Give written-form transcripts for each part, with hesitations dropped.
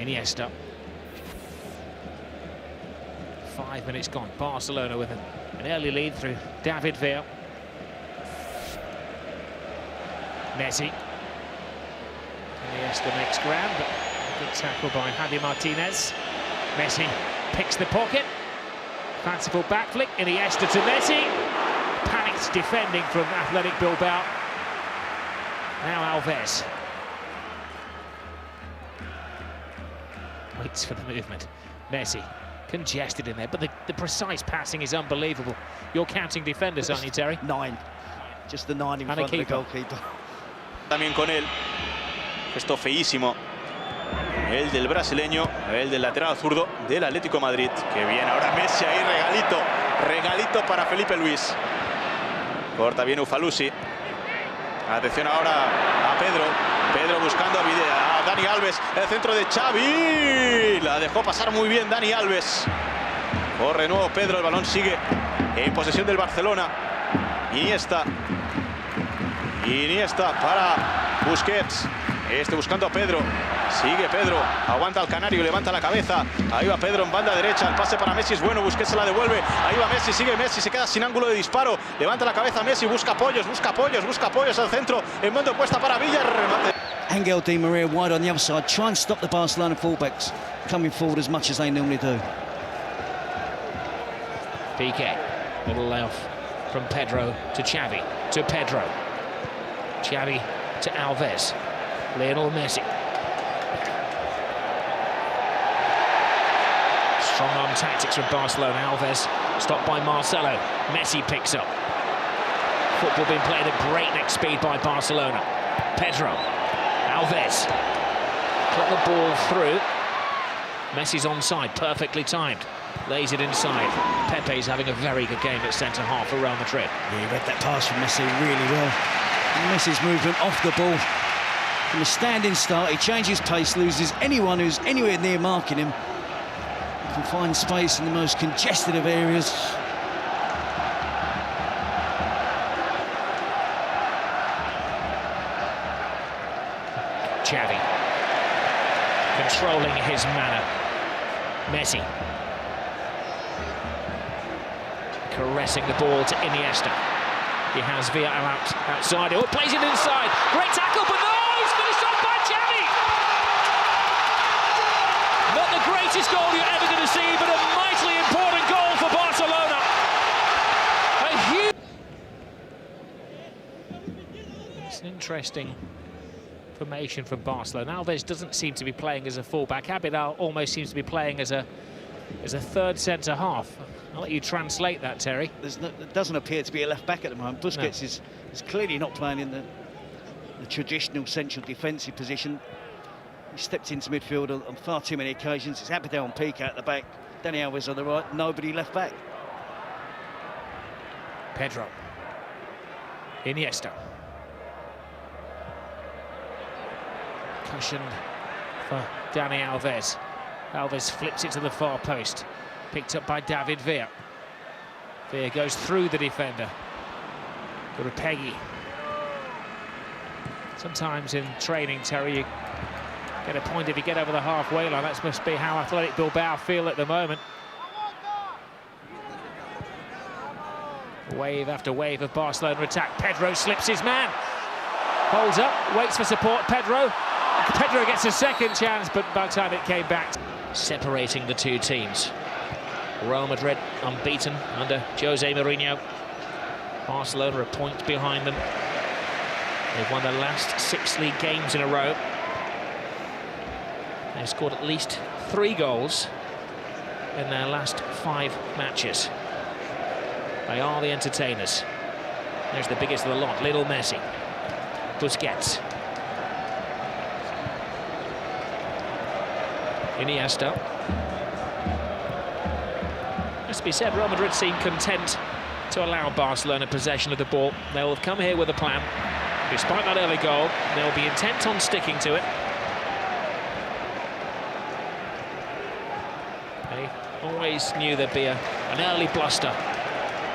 Iniesta. 5 minutes gone. Barcelona with an early lead through David Villa. Messi. Iniesta makes ground, but a good tackle by Javi Martinez. Messi picks the pocket. Fanciful back flick. Iniesta to Messi. Panicked defending from Athletic Bilbao. Now Alves. Waits for the movement. Messi. Congested in there, but the precise passing is unbelievable. You're counting defenders, aren't you, Terry? 9. Just the 9 in front of the goalkeeper. También con él. Gesto feísimo. El del brasileño, el del lateral zurdo del Atlético de Madrid. Que bien, ahora Messi ahí, regalito. Regalito para Felipe Luis. Corta bien Ufalusi. Atención ahora a Pedro. Pedro buscando a Dani Alves. El centro de Xavi. La dejó pasar muy bien Dani Alves. Corre de nuevo Pedro. El balón sigue en posesión del Barcelona. Iniesta. Iniesta para Busquets. Buscando a Pedro. Sigue Pedro. Aguanta al canario. Levanta la cabeza. Ahí va Pedro en banda derecha. El pase para Messi es bueno. Busquets se la devuelve. Ahí va Messi. Sigue Messi. Se queda sin ángulo de disparo. Levanta la cabeza Messi. Busca apoyos. Busca apoyos. Busca apoyos al centro. En banda opuesta para Villa. Remate. Angel Di Maria wide on the other side. Try and stop the Barcelona fullbacks coming forward as much as they normally do. Piqué. Little layoff from Pedro to Xavi. To Pedro. Xavi to Alves. Lionel Messi. Strong arm tactics from Barcelona. Alves stopped by Marcelo. Messi picks up. Football being played at breakneck speed by Barcelona. Pedro. Alves. Put the ball through. Messi's onside, perfectly timed. Lays it inside. Pepe's having a very good game at centre-half for Real Madrid. Yeah, he read that pass from Messi really well. And Messi's movement off the ball. From a standing start, he changes pace, loses anyone who's anywhere near marking him. He can find space in the most congested of areas. Xavi. Controlling his manner. Messi. Caressing the ball to Iniesta. He has Villa outside. Oh, plays it inside. Great tackle, but no, he's finished off by Xavi. Not the greatest goal you're ever going to see, but a mightily important goal for Barcelona. A huge. It's an interesting formation from Barcelona. Alves doesn't seem to be playing as a fullback. Abidal almost seems to be playing as a third centre-half. I'll let you translate that, Terry. There doesn't appear to be a left-back at the moment. Busquets is clearly not playing in the traditional central defensive position. He stepped into midfield on far too many occasions. It's Abidal and Piqué at the back. Dani Alves on the right. Nobody left back. Pedro. Iniesta. Cushioned for Dani Alves. Alves flips it to the far post. Picked up by David Villa. Villa goes through the defender. Urepegi. Sometimes in training, Terry, you get a point if you get over the halfway line. That must be how Athletic Bilbao feel at the moment. Wave after wave of Barcelona attack. Pedro slips his man. Holds up, waits for support. Pedro gets a second chance, but by the time it came back, separating the two teams. Real Madrid unbeaten under Jose Mourinho. Barcelona a point behind them. They've won their last 6 league games in a row. They've scored at least 3 goals in their last 5 matches. They are the entertainers. There's the biggest of the lot, Lionel Messi. Busquets. Iniesta. Must be said, Real Madrid seem content to allow Barcelona possession of the ball. They'll have come here with a plan. Despite that early goal, they'll be intent on sticking to it. They always knew there'd be an early bluster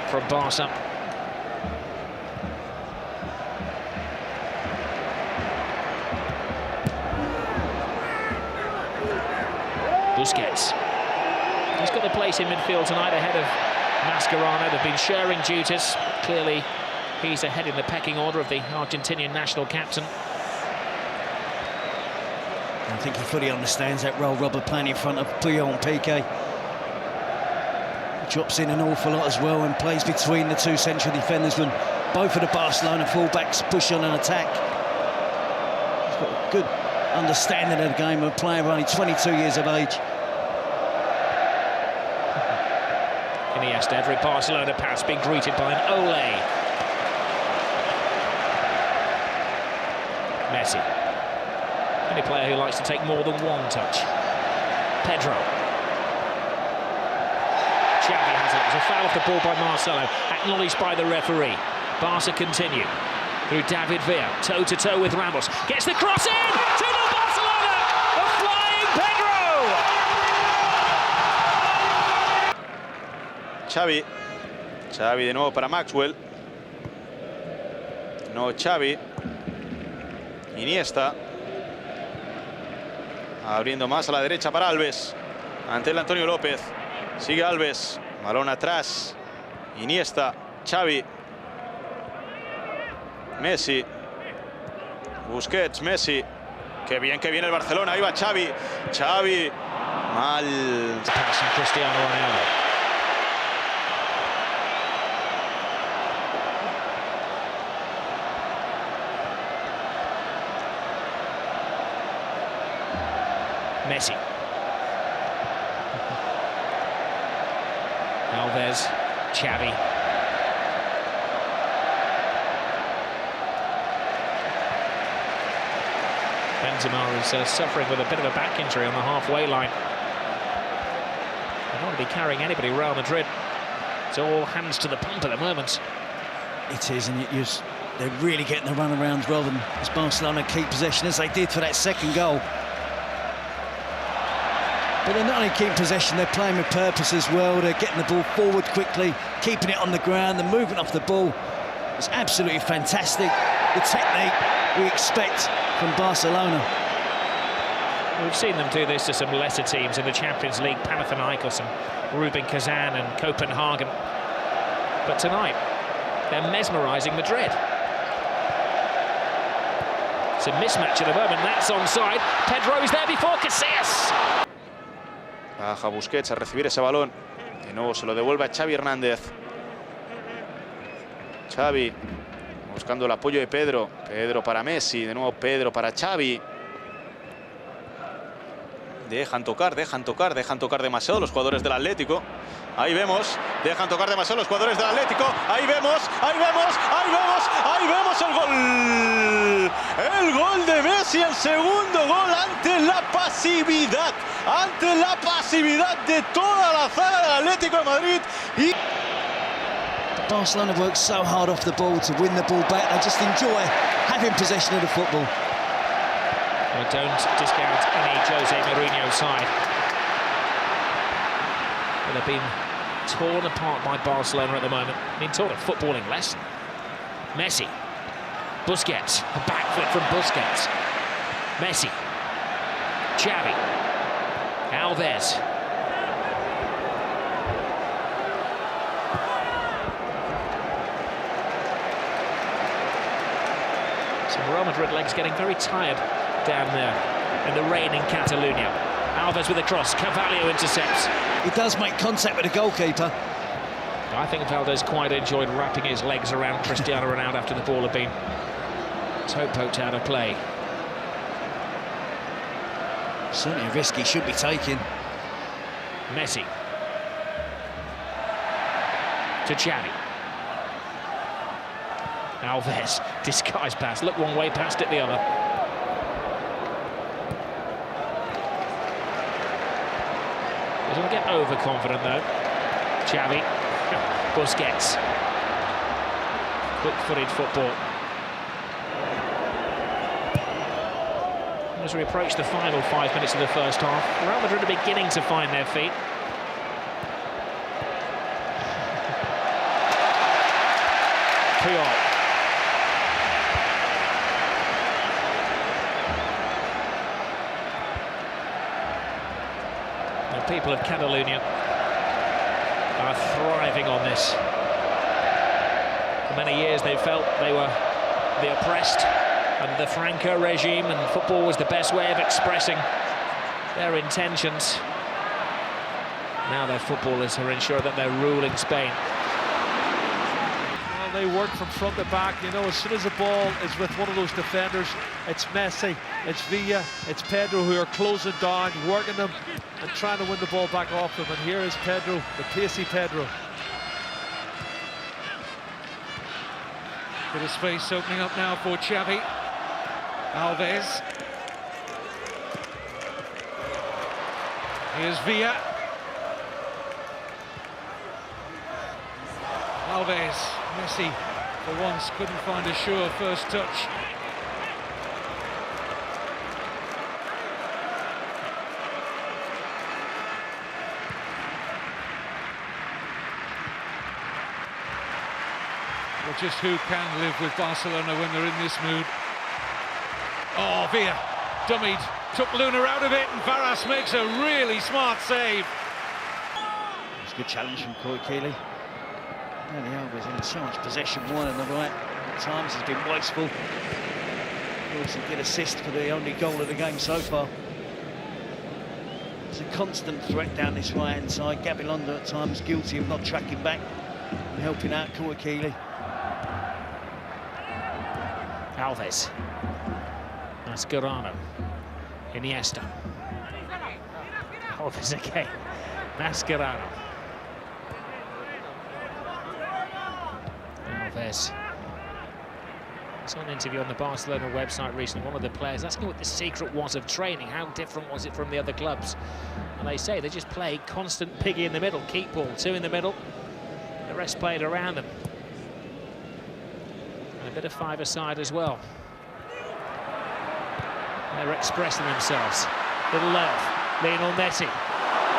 from Barca. Busquets. He's got the place in midfield tonight ahead of Mascherano. They've been sharing duties. Clearly, he's ahead in the pecking order of the Argentinian national captain. I think he fully understands that role Robert playing in front of Puyol and Piqué. He drops in an awful lot as well and plays between the two central defenders when both of the Barcelona fullbacks push on an attack. He's got a good understanding of the game, a player only 22 years of age. Iniesta, every Barcelona pass being greeted by an Ole. Messi. Any player who likes to take more than one touch. Pedro. Xavi has it. There's a foul off the ball by Marcelo, acknowledged by the referee. Barca continue through David Villa, toe-to-toe with Ramos. Gets the cross in! 2-0 Barcelona! A flying Pedro! Xavi. Xavi de nuevo para Maxwell. No, Xavi. Iniesta. Abriendo más a la derecha para Alves. Ante el Antonio López. Sigue Alves. Balón atrás. Iniesta. Xavi. Messi. Busquets. Messi. Qué bien que viene el Barcelona. Ahí va Xavi. Xavi. Mal. Cristiano Ronaldo. Messi. Alves, Xavi. Benzema is suffering with a bit of a back injury on the halfway line. They don't want to be carrying anybody around Madrid. It's all hands to the pump at the moment. It is, and they're really getting the run-arounds rather than as Barcelona keep possession as they did for that second goal. But they're not only keeping possession, they're playing with purpose as well. They're getting the ball forward quickly, keeping it on the ground. The movement off the ball is absolutely fantastic. The technique we expect from Barcelona. We've seen them do this to some lesser teams in the Champions League, Panathinaikos and Rubin Kazan and Copenhagen. But tonight, they're mesmerising Madrid. It's a mismatch at the moment. That's onside. Pedro is there before Casillas. Baja Busquets a recibir ese balón. De nuevo se lo devuelve a Xavi Hernández. Xavi buscando el apoyo de Pedro. Pedro para Messi. De nuevo Pedro para Xavi. Dejan tocar demasiado los jugadores del Atlético. Ahí vemos, dejan tocar demasiado los jugadores del Atlético. Ahí vemos el gol. El gol de Messi, el segundo gol ante la pasividad de toda la zaga del Atlético de Madrid. Y Barcelona work so hard off the ball to win the ball back. They just enjoy having possession of the football. I don't discount any Jose Mourinho side. But they've been torn apart by Barcelona at the moment. Being taught a footballing lesson. Messi. Busquets. A backflip from Busquets. Messi. Xavi. Alves. Some Real Madrid legs getting very tired down there in the rain in Catalonia. Alves with a cross. Carvalho intercepts. He does make contact with the goalkeeper. I think Valdez quite enjoyed wrapping his legs around Cristiano Ronaldo after the ball had been toe poked out of play. Certainly a risk he should be taking. Messi. To Xavi. Alves, disguised pass. Look one way, passed it the other. Doesn't get overconfident though. Xavi. Busquets. Quick-footed football. As we approach the final 5 minutes of the first half, Real Madrid are beginning to find their feet. Puyol. people of Catalonia are thriving on this. For many years they felt they were the oppressed under the Franco regime, and football was the best way of expressing their intentions. Now their footballers are ensuring that they're ruling Spain. Well, they work from front to back. You know, as soon as the ball is with one of those defenders, it's Messi, it's Villa, it's Pedro who are closing down, working them and trying to win the ball back off them. And here is Pedro, the pacey Pedro. Bit of space opening up now for Xavi. Alves. Here's Villa. Alves. Messi, for once, couldn't find a sure first touch. Well, just who can live with Barcelona when they're in this mood? Oh, Villa, dummied, took Luna out of it, and Varas makes a really smart save. It's a good challenge from Keely. Danny Alves in so much possession, one on the right. At times has been wasteful. Also a good assist for the only goal of the game so far. It's a constant threat down this right-hand side. Gabilondo at times guilty of not tracking back and helping out Keely. Alves. Mascherano. Iniesta. Alves again. Mascherano. Alves. I saw an interview on the Barcelona website recently, one of the players asking what the secret was of training, how different was it from the other clubs, and they say they just play constant piggy in the middle, keep ball, two in the middle, the rest played around them, and a bit of five-a-side as well. They're expressing themselves. Little love, Lionel Messi.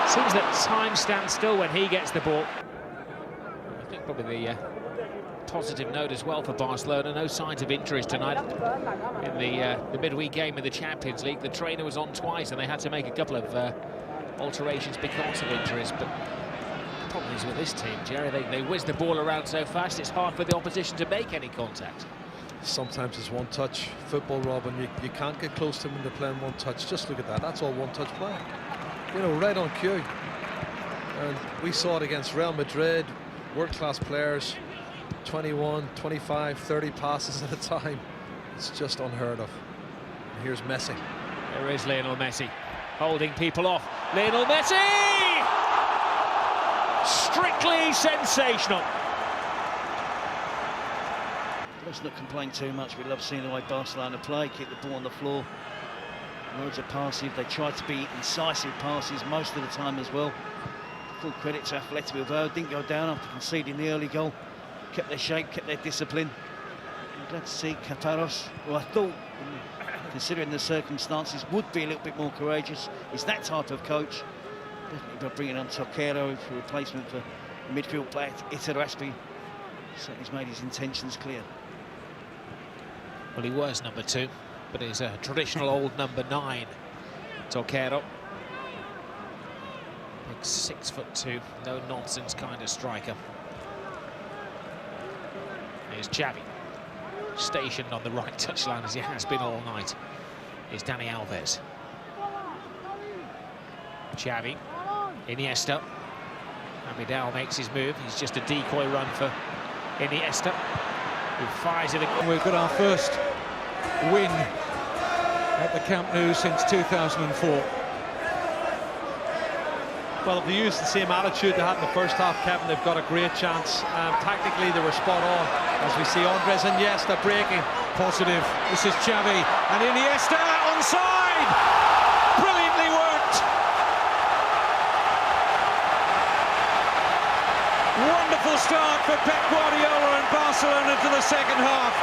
Seems that time stands still when he gets the ball. I think probably the positive note as well for Barcelona, no signs of injuries tonight. In the midweek game of the Champions League, the trainer was on twice and they had to make a couple of alterations because of injuries. But the problem is with this team, Jerry, they whiz the ball around so fast, it's hard for the opposition to make any contact. Sometimes it's one-touch football, Robin. You can't get close to them when they're playing one-touch. Just look at that. That's all one-touch play. You know, right on cue. And we saw it against Real Madrid, world-class players, 21, 25, 30 passes at a time. It's just unheard of. And here's Messi. There is Lionel Messi, holding people off. Lionel Messi! Strictly sensational. Let's not complain too much. We love seeing the way Barcelona play, keep the ball on the floor. Loads of passes. They try to be incisive passes most of the time as well. Full credit to Athletic Bilbao. Didn't go down after conceding the early goal. Kept their shape, kept their discipline. I'm glad to see Caparros, who I thought, considering the circumstances, would be a little bit more courageous. He's that type of coach. Definitely by bringing on Toquero for replacement for midfield player Iteraspi. So he's made his intentions clear. Well, he was number 2, but he's a traditional old number 9. Toquero. Big 6'2", no-nonsense kind of striker. Here's Xavi, stationed on the right touchline as he has been all night. Here's Dani Alves. Xavi, Iniesta. Abidal makes his move. He's just a decoy run for Iniesta, who fires it. We've got our first win at the Camp Nou since 2004. Well, if they use the same attitude they had in the first half, Kevin, they've got a great chance. Tactically, they were spot on. As we see Andres Iniesta breaking. Positive. This is Xavi and Iniesta onside. Brilliantly worked. Wonderful start for Pep Guardiola and Barcelona to the second half.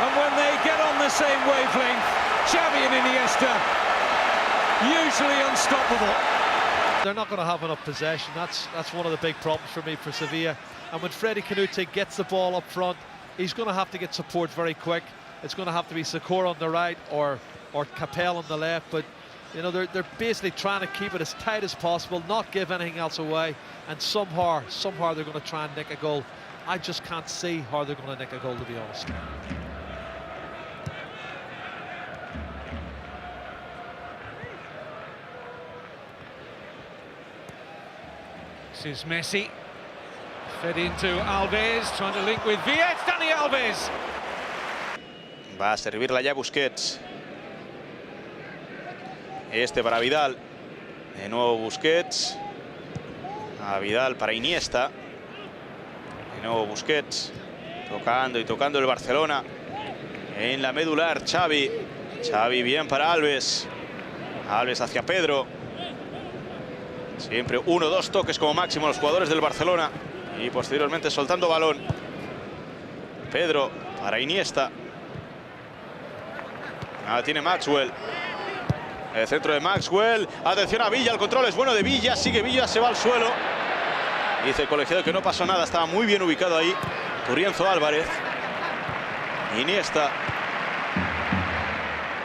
And when they get on the same wavelength, Xavi and Iniesta, usually unstoppable. They're not going to have enough possession. That's one of the big problems for me for Sevilla. And when Freddy Canute gets the ball up front, he's going to have to get support very quick. It's going to have to be Sakor on the right or Capel on the left. But You know, they're basically trying to keep it as tight as possible, not give anything else away, and somehow they're going to try and nick a goal. I just can't see how they're going to nick a goal, to be honest. This is Messi. Fed into Alves, trying to link with Viet. Dani Alves. Va a servirla ya Busquets. Este para Vidal. De nuevo Busquets. A Vidal para Iniesta. De nuevo Busquets. Tocando y tocando el Barcelona. En la medular Xavi. Xavi bien para Alves. Alves hacia Pedro. Siempre 1 o 2 toques como máximo los jugadores del Barcelona. Y posteriormente soltando balón. Pedro para Iniesta. Ahora tiene Maxwell. El centro de Maxwell. Atención a Villa, el control es bueno de Villa. Sigue Villa, se va al suelo. Dice el colegiado que no pasó nada, estaba muy bien ubicado ahí. Turienzo Álvarez. Iniesta.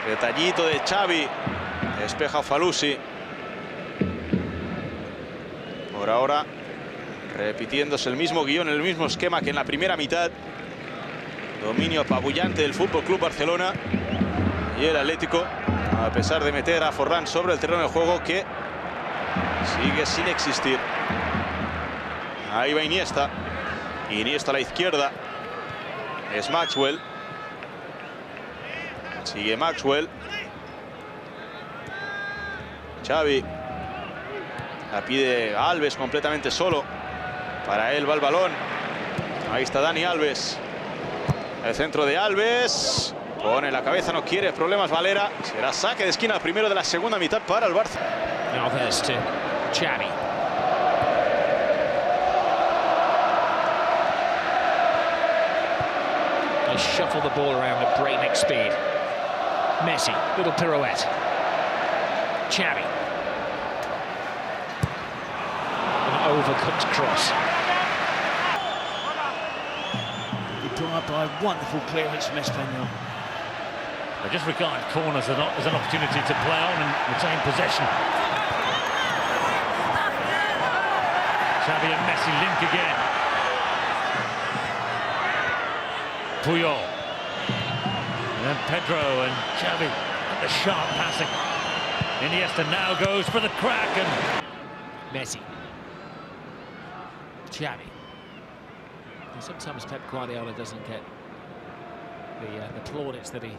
Detallito de Xavi. Despeja Falusi. Por ahora, repitiéndose el mismo guión, el mismo esquema que en la primera mitad. Dominio apabullante del FC Barcelona. Y el Atlético, a pesar de meter a Forlán sobre el terreno de juego, que sigue sin existir. Ahí va Iniesta. Iniesta a la izquierda. Es Maxwell. Sigue Maxwell. Xavi. La pide Alves completamente solo. Para él va el balón. Ahí está Dani Alves. El centro de Alves. Pone la cabeza, no quiere problemas Valera. Será saque de esquina primero de la segunda mitad para el Barça. Alves to Xavi. They shuffle the ball around at breakneck speed. Messi, little pirouette. Xavi. An overcooked cross. By wonderful clearance from Espanyol. I just regard corners as an opportunity to play on and retain possession. Xavi and Messi link again. Puyol. And then Pedro and Xavi at the sharp passing. Iniesta now goes for the crack and... Messi. Xavi. And sometimes Pep Guardiola doesn't get the plaudits that he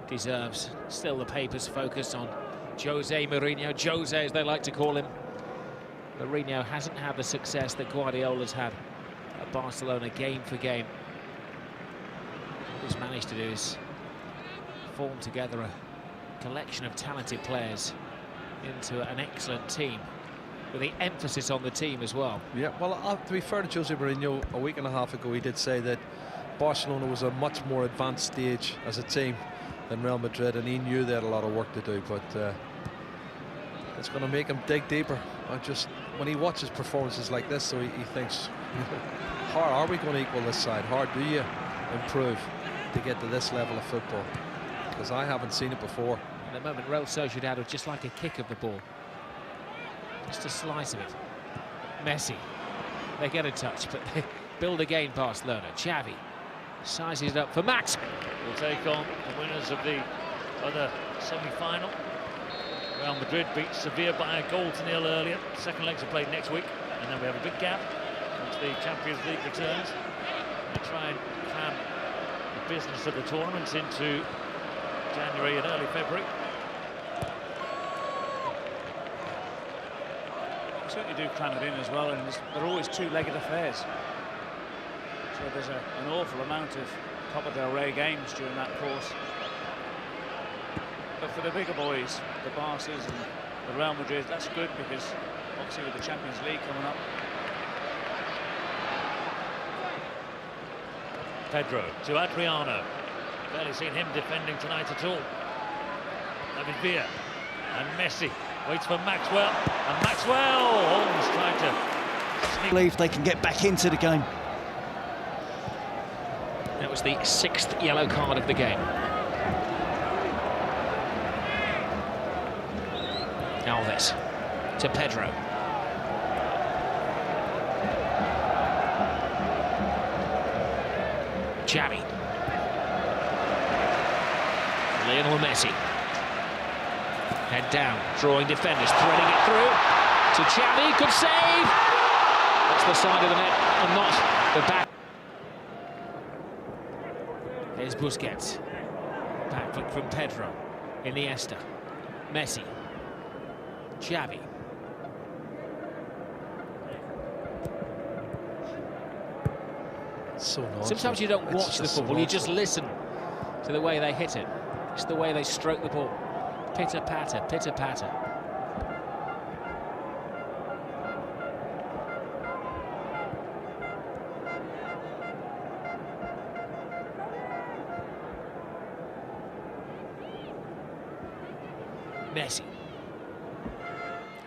deserves. Still the papers focus on Jose Mourinho, Jose as they like to call him. Mourinho hasn't had the success that Guardiola's had at Barcelona game for game. What he's managed to do is form together a collection of talented players into an excellent team, with the emphasis on the team as well. Yeah, well, to be fair to Jose Mourinho, a week and a half ago he did say that Barcelona was a much more advanced stage as a team than Real Madrid, and he knew they had a lot of work to do, but it's going to make him dig deeper. When he watches performances like this, so he thinks, how are we going to equal this side? How do you improve to get to this level of football? Because I haven't seen it before. At the moment, Real Sociedad was just like a kick of the ball. Just a slice of it. Messi. They get a touch, but they build again Barcelona. Xavi sizes it up for Max. We'll take on the winners of the other semi-final. Real Madrid beat Sevilla by a goal to nil earlier. Second legs are played next week, and then we have a big gap once the Champions League returns. We try and cram the business of the tournaments into January and early February. Certainly do cram it in as well, and they're always two-legged affairs. So there's an awful amount of Copa del Rey games during that course. But for the bigger boys, the Barças and the Real Madrid, that's good, because obviously with the Champions League coming up. Pedro to Adriano. Barely seen him defending tonight at all. David Villa and Messi. Waits for Maxwell, and Maxwell almost trying to sneak. Believe they can get back into the game. That was the 6th yellow card of the game. Alves to Pedro. Xavi. Lionel Messi. Head down, drawing defenders, threading it through to Xavi. Good save. That's the side of the net and not the back. Here's Busquets. Back flick from Pedro. Iniesta. Messi. Xavi. So nonsense. Sometimes you don't watch the football, you just listen to the way they hit it. It's the way they stroke the ball. Pitter-patter, pitter-patter. Messi.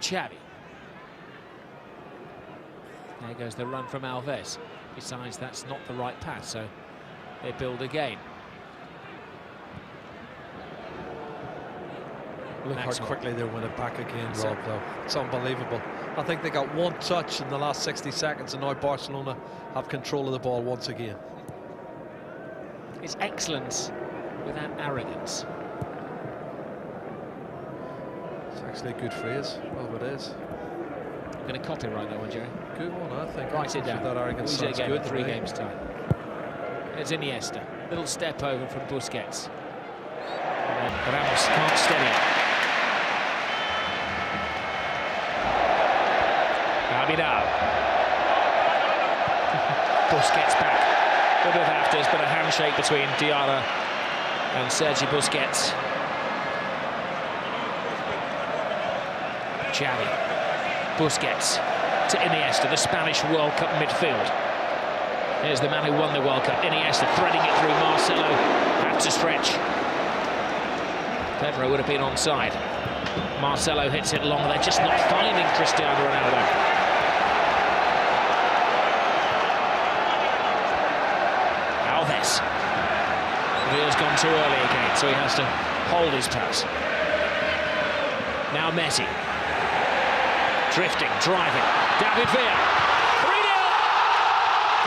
Xavi. There goes the run from Alves. Besides, that's not the right pass, so they build again. Look how quickly they win it back again, Rob, though. It's unbelievable. I think they got one touch in the last 60 seconds, and now Barcelona have control of the ball once again. It's excellence without arrogance. It's actually a good phrase. Well, it is. I'm going to copyright that one, Jerry. Good one, I think. Write it down. That arrogance Use it sounds again good in 3 games' time. It's Iniesta. Little step over from Busquets. But Ramos can't steady it. Abidal. Busquets back. A bit of afters, but a handshake between Diarra and Sergi Busquets. Xavi. Busquets to Iniesta, the Spanish World Cup midfield. Here's the man who won the World Cup, Iniesta, threading it through. Marcelo had to stretch. Pedro would have been onside. Marcelo hits it long. They're just not finding Cristiano Ronaldo. Alves. Villa's gone too early again, so he has to hold his pass. Now Messi. Drifting, driving. David Villa. 3-0.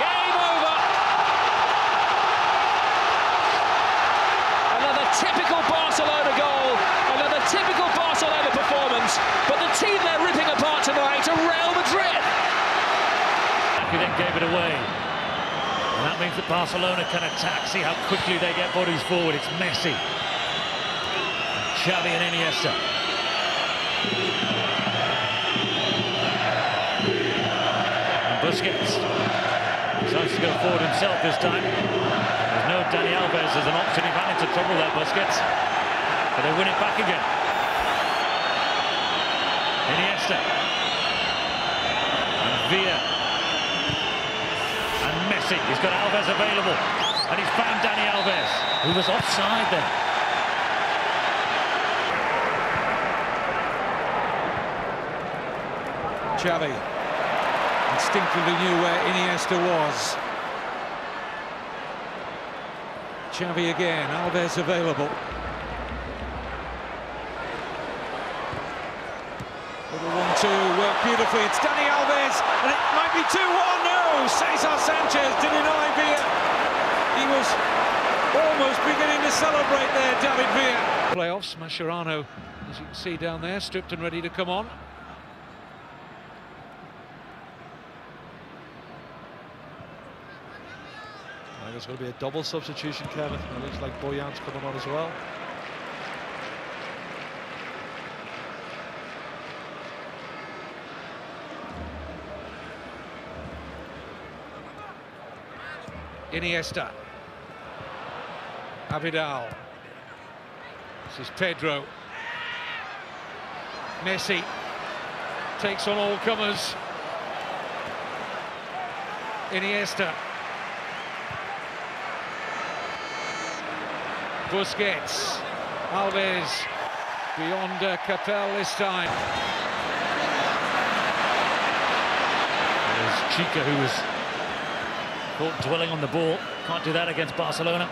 Game over. Another typical Barcelona goal. Another typical Barcelona performance. But the team they're ripping apart tonight are Real Madrid. He then gave it away. And that means that Barcelona can attack. See how quickly they get bodies forward. It's Messi. Xavi and Iniesta. Busquets decides to go forward himself this time. There's no Dani Alves as an option. He ran into trouble there, Busquets. But they win it back again. Iniesta. And Villa. And Messi. He's got Alves available. And he's found Dani Alves, who was offside there. Xavi instinctively knew where Iniesta was. Xavi again, Alves available. Little 1-2, worked beautifully. It's Dani Alves, and it might be 2-1. No, Cesar Sanchez deny Villa. He was almost beginning to celebrate there, David Villa. Playoffs, Mascherano, as you can see down there, stripped and ready to come on. There's going to be a double substitution, Kevin. It looks like Boyan's coming on as well. Iniesta. Abidal. This is Pedro. Messi takes on all comers. Iniesta. Busquets. Alves beyond Capel this time. There's Chica, who was caught dwelling on the ball. Can't do that against Barcelona.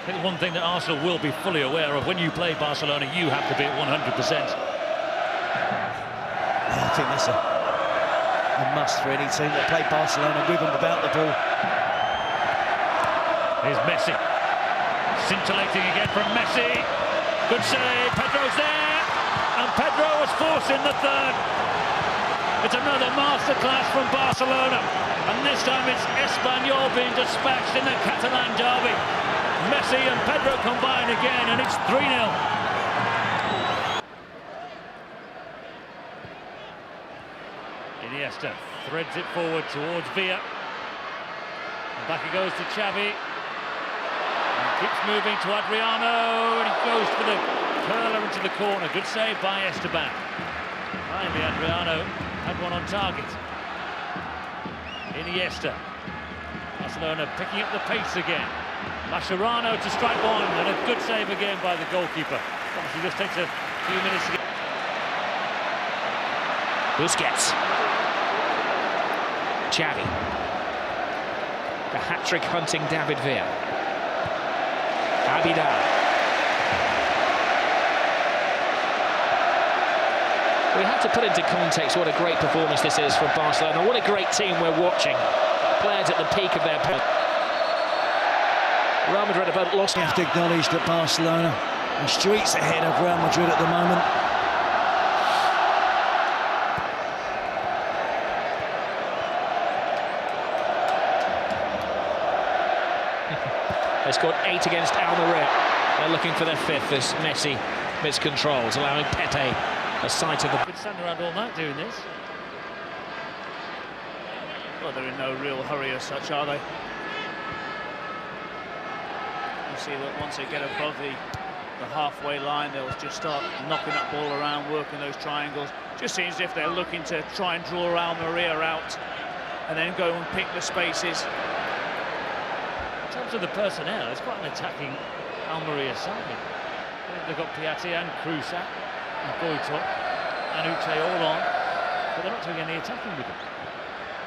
think one thing that Arsenal will be fully aware of: when you play Barcelona, you have to be at 100%. Yeah, I think that's a must for any team that play Barcelona with and without the ball. Here's Messi. Scintillating again from Messi. Good save. Pedro's there. And Pedro was forced in the third. It's another masterclass from Barcelona. And this time it's Espanyol being dispatched in the Catalan derby. Messi and Pedro combine again, and it's 3-0. Iniesta threads it forward towards Villa. And back it goes to Xavi. And keeps moving to Adriano, and he goes for the curler into the corner. Good save by Esteban. Finally, Adriano had one on target. Iniesta. Barcelona picking up the pace again. Mascherano to strike one, and a good save again by the goalkeeper. Obviously, just takes a few minutes to get. Busquets. Xavi. The hat-trick hunting David Villa. Abidal. We have to put into context what a great performance this is from Barcelona. What a great team we're watching. Players at the peak of their power. Real Madrid have lost. You have to acknowledge that Barcelona are streets ahead of Real Madrid at the moment. They scored 8 against Almeria. They're looking for their 5th as Messi miscontrols, allowing Pepe a sight of the... Could stand around all night doing this. Well, they're in no real hurry as such, are they? You see that once they get above the halfway line, they'll just start knocking that ball around, working those triangles. Just seems as if they're looking to try and draw Almeria out and then go and pick the spaces. In terms of the personnel, it's quite an attacking Almeria side. They've got Piatti and Cruza and Boito and Uche all on, but they're not doing any attacking with them.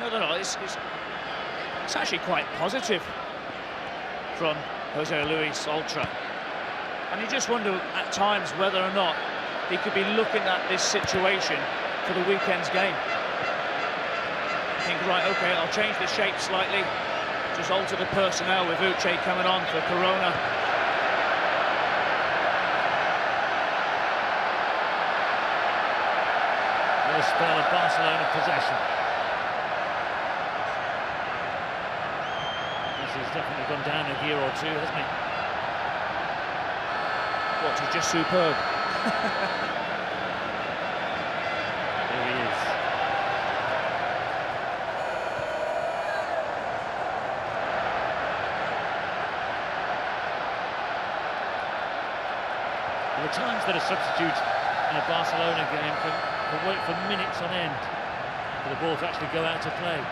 No. It's actually quite positive from Jose Luis Ultra. And you just wonder at times whether or not he could be looking at this situation for the weekend's game. Think, right, okay, I'll change the shape slightly, just alter the personnel with Uche coming on for Corona. A spell of Barcelona possession. This has definitely gone down a gear or two, hasn't he? What, he's just superb. There he is. There are times that a substitute in a Barcelona game can wait for minutes on end for the ball to actually go out to play.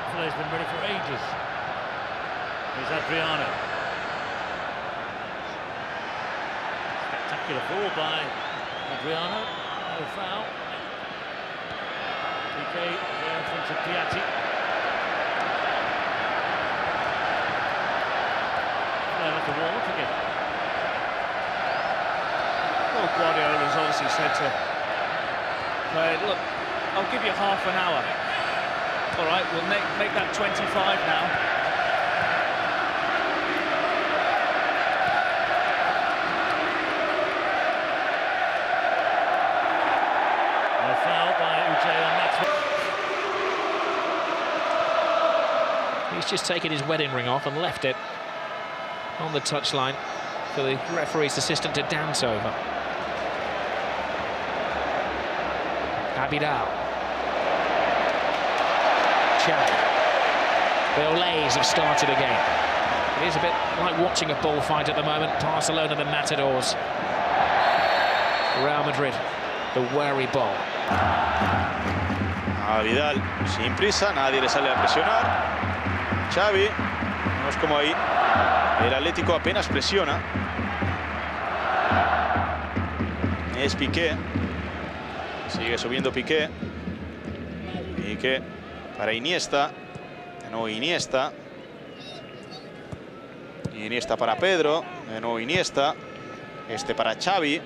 The player's been ready for ages. Here's Adriano. Spectacular ball by Adriano. No foul. Piqué there in front of Piatti. Playing off the wall up again. Well, Guardiola's obviously said to play, look, I'll give you half an hour. All right, we'll make that 25 now. No foul by Uche on that one. He's just taken his wedding ring off and left it on the touchline for the referee's assistant to dance over. Abidal. Xavi. The Olays have started again. It is a bit like watching a bullfight at the moment. Barcelona, the Matadors. Real Madrid, the wary ball. Vidal sin prisa, nadie le sale a presionar. Xavi, vemos como ahí el Atlético apenas presiona. Es Piqué. Sigue subiendo Piqué. Piqué para Iniesta. No, Iniesta. Iniesta para Pedro, de nuevo Iniesta. Este para Xavi.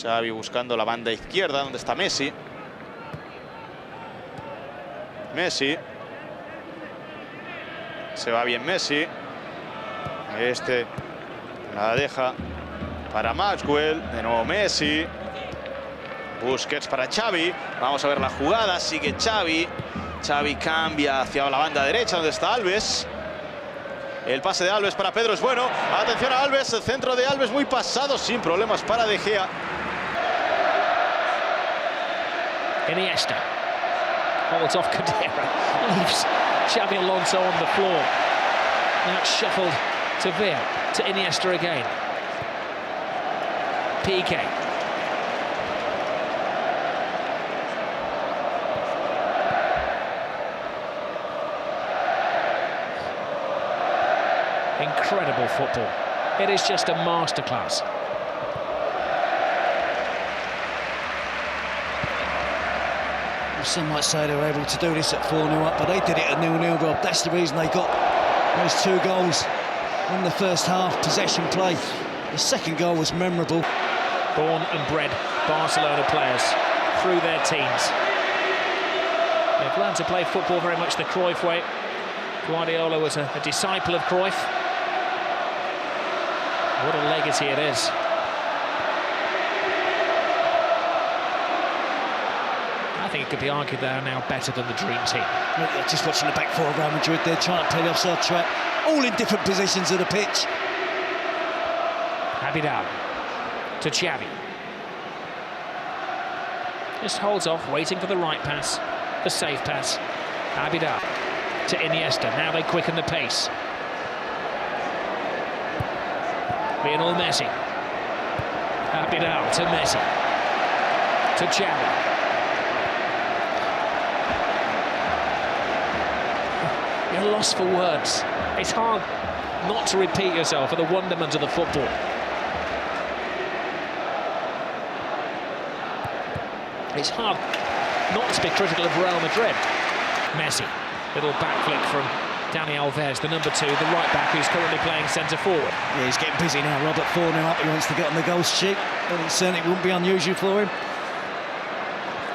Xavi buscando la banda izquierda, donde está Messi. Messi. Se va bien Messi. Este la deja para Maxwell. De nuevo Messi. Busquets para Xavi. Vamos a ver la jugada. Sigue Xavi. Xavi cambia hacia la banda derecha, donde está Alves. El pase de Alves para Pedro es bueno. Atención a Alves. El centro de Alves muy pasado, sin problemas para De Gea. Iniesta holds off Cadera. Leaves Xavi Alonso on the floor. Now it's shuffled to Villa. To Iniesta again. PK. Incredible football. It is just a masterclass. Some might say they were able to do this at 4-0 up, but they did it at 0-0, Rob. That's the reason they got those 2 goals in the first half, possession play. The second goal was memorable. Born and bred Barcelona players through their teens. They've learned to play football very much the Cruyff way. Guardiola was a disciple of Cruyff. What a legacy it is. I think it could be argued they are now better than the dream team. Look, just watching the back four of Real Madrid, they're trying to play the offside trap, all in different positions of the pitch. Abidal to Xavi. Just holds off, waiting for the right pass, the safe pass. Abidal to Iniesta. Now they quicken the pace. Lionel Messi. Abidal to Messi. To Xavi. You're lost for words. It's hard not to repeat yourself for the wonderment of the football. It's hard not to be critical of Real Madrid. Messi, little back flick from Dani Alves, the number 2, the right back who's currently playing centre forward. Yeah, he's getting busy now, Robert. 4-0 up, he wants to get on the goal sheet. But it certainly wouldn't be unusual for him.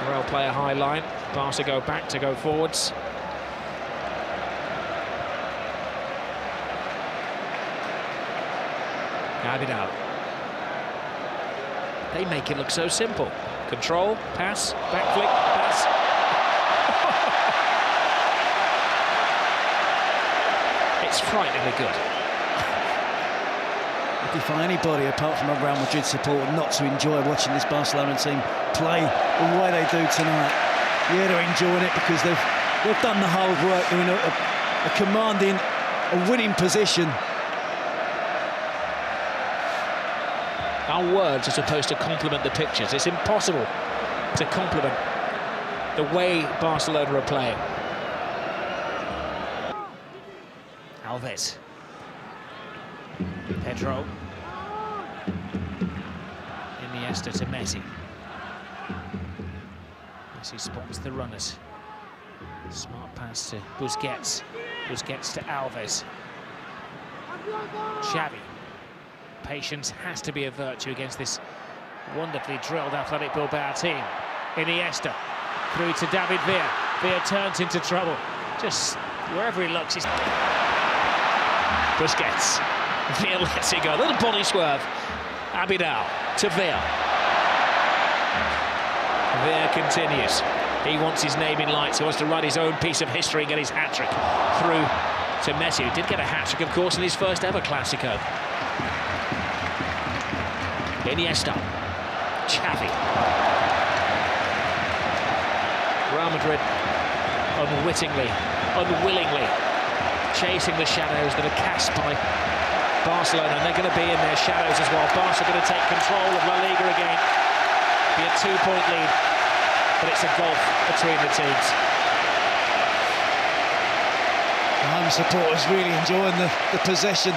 Real play a high line. Barca go back to go forwards. Abidal. They make it look so simple. Control, pass, back flick, pass. It's frighteningly good. I defy anybody apart from a Real Madrid supporter not to enjoy watching this Barcelona team play the way they do tonight. Yeah, they're enjoying it because they've done the hard work. They're in a commanding, a winning position. Our words are supposed to complement the pictures. It's impossible to complement the way Barcelona are playing. Alves. Pedro. Iniesta to Messi. Messi spots the runners. Smart pass to Busquets. Busquets to Alves. Xavi. Patience has to be a virtue against this wonderfully drilled Athletic Bilbao team. Iniesta through to David Villa. Villa turns into trouble. Just wherever he looks, he's... Busquets. Villa lets it go. A little body swerve. Abidal to Villa. Villa continues. He wants his name in lights. He wants to write his own piece of history and get his hat-trick through to Messi, who did get a hat-trick, of course, in his first ever Clásico. Iniesta, Xavi. Real Madrid unwittingly, unwillingly chasing the shadows that are cast by Barcelona, and they're going to be in their shadows as well. Barca are going to take control of La Liga again. Be a 2-point lead, but it's a gulf between the teams. The home supporters really enjoying the possession.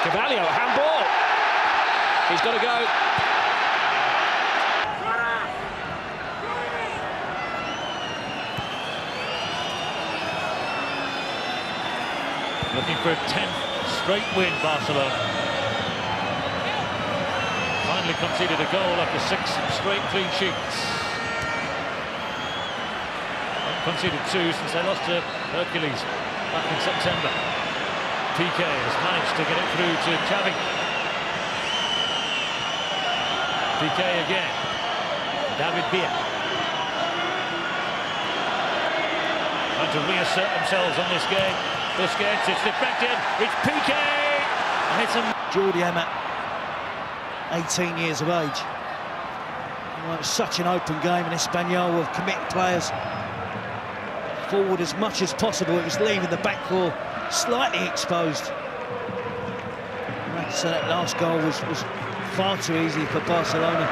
Carvalho, handball. He's got to go. Looking for a 10th straight win, Barcelona. Finally conceded a goal after 6 straight clean sheets. Conceded 2 since they lost to Hercules back in September. Piqué has managed to get it through to Xavi. Piqué again. David Villa. Trying to reassert themselves on this game. Busquets, it's deflected. It's Piqué. And it's a... Jordi Amat, 18 years of age. Well, it was such an open game, and Espanyol were committing players forward as much as possible. It was leaving the back four slightly exposed. So that last goal was far too easy for Barcelona.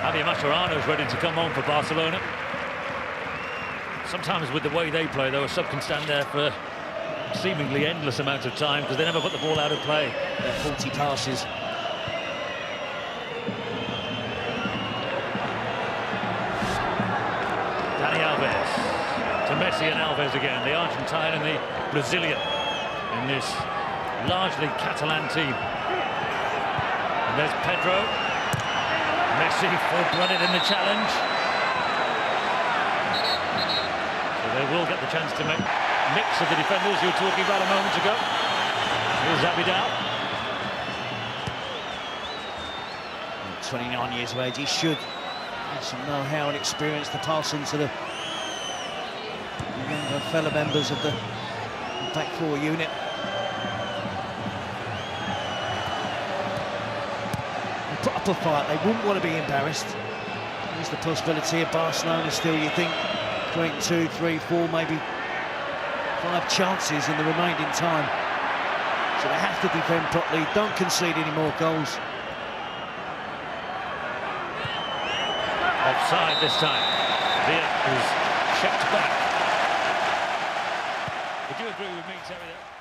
Javier Mascherano's ready to come on for Barcelona. Sometimes with the way they play, though, a sub can stand there for seemingly endless amounts of time because they never put the ball out of play. 40 passes. Dani Alves to Messi and Alves again, the Argentine and the Brazilian in this largely Catalan team. And there's Pedro. Messi full-blooded in the challenge. So they will get the chance to make a mix of the defenders you were talking about a moment ago. Here's Abidal. 29 years of age, he should have some know-how and experience to pass into the younger fellow members of the back four unit. They put up a fight, they wouldn't want to be embarrassed. There's the possibility of Barcelona still, you think, creating 2, 3, 4, maybe 5 chances in the remaining time. So they have to defend properly, don't concede any more goals. Offside this time. Villa is checked back. Would you agree with me, Terry?